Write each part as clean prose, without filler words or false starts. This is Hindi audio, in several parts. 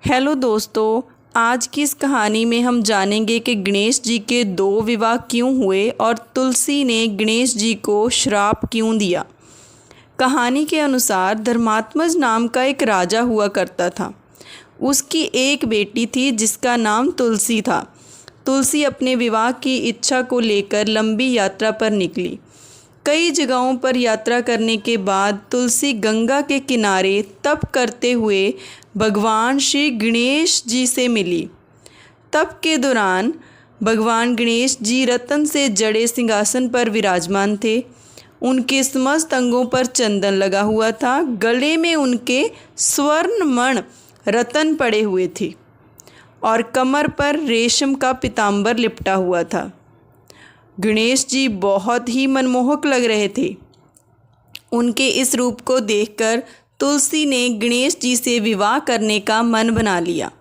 हेलो दोस्तों, आज की इस कहानी में हम जानेंगे कि गणेश जी के 2 विवाह क्यों हुए और तुलसी ने गणेश जी को श्राप क्यों दिया। कहानी के अनुसार धर्मात्मज नाम का एक राजा हुआ करता था। उसकी एक बेटी थी जिसका नाम तुलसी था। तुलसी अपने विवाह की इच्छा को लेकर लंबी यात्रा पर निकली। कई जगहों पर यात्रा करने के बाद तुलसी गंगा के किनारे तप करते हुए भगवान श्री गणेश जी से मिली। तप के दौरान भगवान गणेश जी रत्न से जड़े सिंहासन पर विराजमान थे। उनके समस्त अंगों पर चंदन लगा हुआ था। गले में उनके स्वर्णमण रत्न पड़े हुए थे और कमर पर रेशम का पीताम्बर लिपटा हुआ था। गणेश जी बहुत ही मनमोहक लग रहे थे। उनके इस रूप को देखकर तुलसी ने गणेश जी से विवाह करने का मन बना लिया।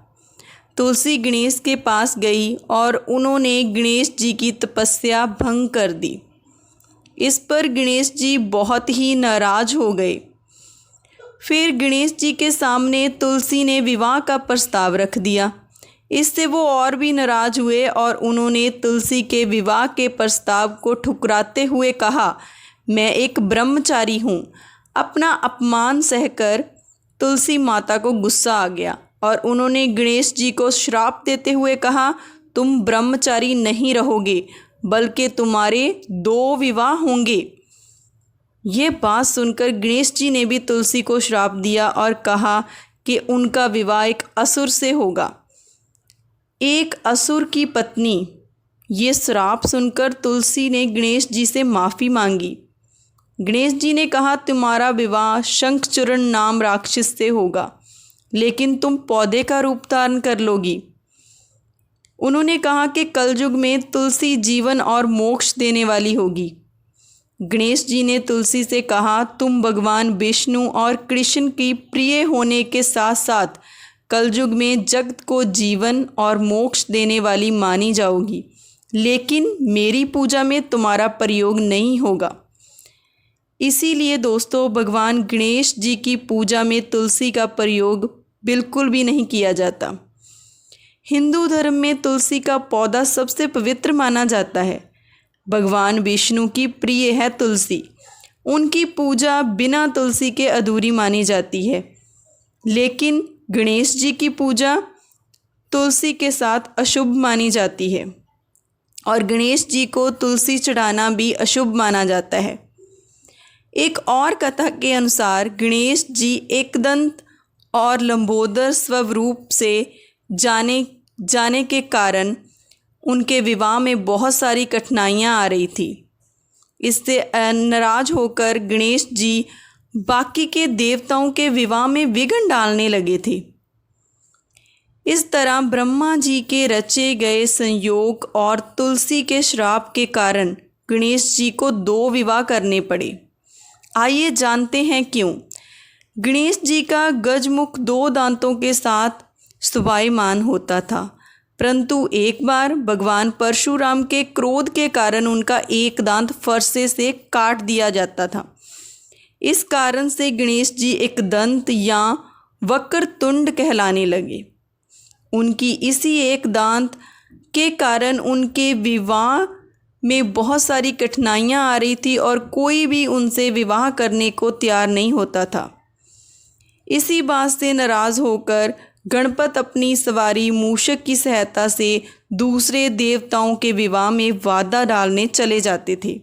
तुलसी गणेश के पास गई और उन्होंने गणेश जी की तपस्या भंग कर दी। इस पर गणेश जी बहुत ही नाराज हो गए। फिर गणेश जी के सामने तुलसी ने विवाह का प्रस्ताव रख दिया। इससे वो और भी नाराज हुए और उन्होंने तुलसी के विवाह के प्रस्ताव को ठुकराते हुए कहा, मैं एक ब्रह्मचारी हूँ। अपना अपमान सहकर तुलसी माता को गुस्सा आ गया और उन्होंने गणेश जी को श्राप देते हुए कहा, तुम ब्रह्मचारी नहीं रहोगे बल्कि तुम्हारे 2 विवाह होंगे। ये बात सुनकर गणेश जी ने भी तुलसी को श्राप दिया और कहा कि उनका विवाह एक असुर से होगा, एक असुर की पत्नी। ये श्राप सुनकर तुलसी ने गणेश जी से माफ़ी मांगी। गणेश जी ने कहा, तुम्हारा विवाह शंखचूर्ण नाम राक्षस से होगा, लेकिन तुम पौधे का रूप धारण कर लोगी। उन्होंने कहा कि कलयुग में तुलसी जीवन और मोक्ष देने वाली होगी। गणेश जी ने तुलसी से कहा, तुम भगवान विष्णु और कृष्ण की प्रिय होने के साथ साथ कलयुग में जगत को जीवन और मोक्ष देने वाली मानी जाओगी, लेकिन मेरी पूजा में तुम्हारा प्रयोग नहीं होगा। इसीलिए दोस्तों, भगवान गणेश जी की पूजा में तुलसी का प्रयोग बिल्कुल भी नहीं किया जाता। हिंदू धर्म में तुलसी का पौधा सबसे पवित्र माना जाता है। भगवान विष्णु की प्रिय है तुलसी। उनकी पूजा बिना तुलसी के अधूरी मानी जाती है। लेकिन गणेश जी की पूजा तुलसी के साथ अशुभ मानी जाती है और गणेश जी को तुलसी चढ़ाना भी अशुभ माना जाता है। एक और कथा के अनुसार गणेश जी एकदंत और लंबोदर स्वरूप से जाने के कारण उनके विवाह में बहुत सारी कठिनाइयाँ आ रही थी। इससे नाराज होकर गणेश जी बाकी के देवताओं के विवाह में विघ्न डालने लगे थे। इस तरह ब्रह्मा जी के रचे गए संयोग और तुलसी के श्राप के कारण गणेश जी को 2 विवाह करने पड़े। आइए जानते हैं क्यों। गणेश जी का गजमुख 2 दांतों के साथ शोभायमान होता था, परंतु एक बार भगवान परशुराम के क्रोध के कारण उनका एक दांत फरसे से काट दिया जाता था। इस कारण से गणेश जी एक दंत या वक्रतुंड कहलाने लगे। उनकी इसी एक दांत के कारण उनके विवाह में बहुत सारी कठिनाइयाँ आ रही थी और कोई भी उनसे विवाह करने को तैयार नहीं होता था। इसी बात से नाराज़ होकर गणपत अपनी सवारी मूषक की सहायता से दूसरे देवताओं के विवाह में बाधा डालने चले जाते थे।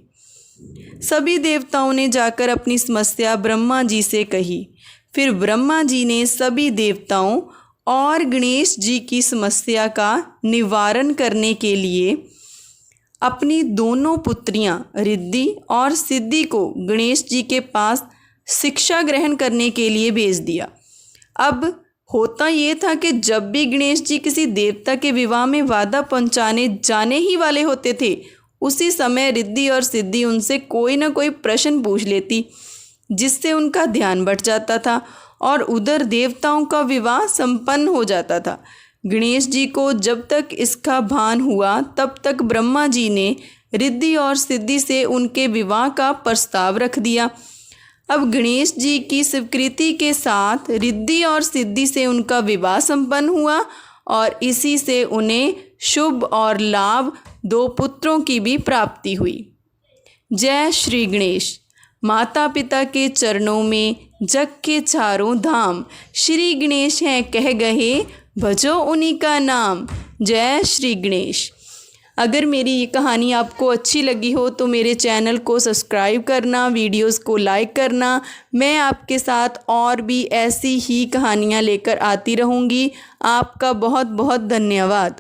सभी देवताओं ने जाकर अपनी समस्या ब्रह्मा जी से कही। फिर ब्रह्मा जी ने सभी देवताओं और गणेश जी की समस्या का निवारण करने के लिए अपनी दोनों पुत्रियां रिद्धि और सिद्धि को गणेश जी के पास शिक्षा ग्रहण करने के लिए भेज दिया। अब होता ये था कि जब भी गणेश जी किसी देवता के विवाह में बाधा पहुंचाने जाने ही वाले होते थे, उसी समय रिद्धि और सिद्धि उनसे कोई ना कोई प्रश्न पूछ लेती, जिससे उनका ध्यान भट जाता था और उधर देवताओं का विवाह संपन्न हो जाता था। गणेश जी को जब तक इसका भान हुआ तब तक ब्रह्मा जी ने रिद्धि और सिद्धि से उनके विवाह का प्रस्ताव रख दिया। अब गणेश जी की स्वीकृति के साथ रिद्धि और सिद्धि से उनका विवाह संपन्न हुआ और इसी से उन्हें शुभ और लाभ 2 पुत्रों की भी प्राप्ति हुई। जय श्री गणेश। माता पिता के चरणों में जग के चारों धाम, श्री गणेश हैं कह गए भजो उन्हीं का नाम। जय श्री गणेश। अगर मेरी ये कहानी आपको अच्छी लगी हो तो मेरे चैनल को सब्सक्राइब करना, वीडियोस को लाइक करना। मैं आपके साथ और भी ऐसी ही कहानियाँ लेकर आती रहूँगी। आपका बहुत बहुत धन्यवाद।